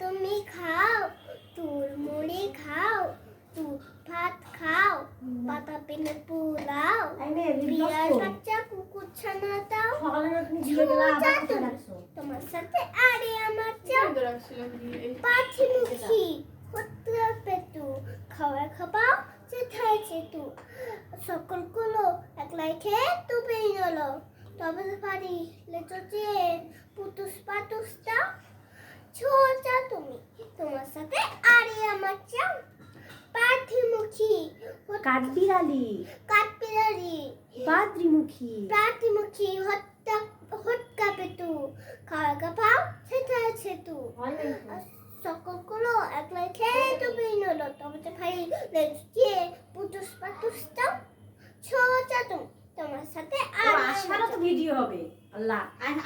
তুমি খাও, তুর মুড়ি খাও, তু ভাত খাও, পাতা পেলে পোলাও, বিয়ার বাচ্চা কুকুর ছানা দাও, তোমার সাথে আরে আমার চাও, পাখিমুখী হতে পেতু, খাওয়া খাবাও যেথায় চেতু, সকলগুলো একলাই খেয়ে তুবেই গেলো, তবে পারি লেচো চেয়ে পুতুস পাতুস দাও, ছোচা তুমি, তোমার সাথে আরে আমার চাও, পাখিমুখী কাঠবিড়ালি পাখিমুখী হত্যা পেতু, খাওয়া খাবাও যেথায় চেতু, সকলগুলো একলাই খেয়ে তুবেই গেলো, তবে পারি লেচো চেয়ে পুতুস পাতুস দাও, ছোচা তুমি, তোমার সাথে ভিডিও হবে আল্লাহ।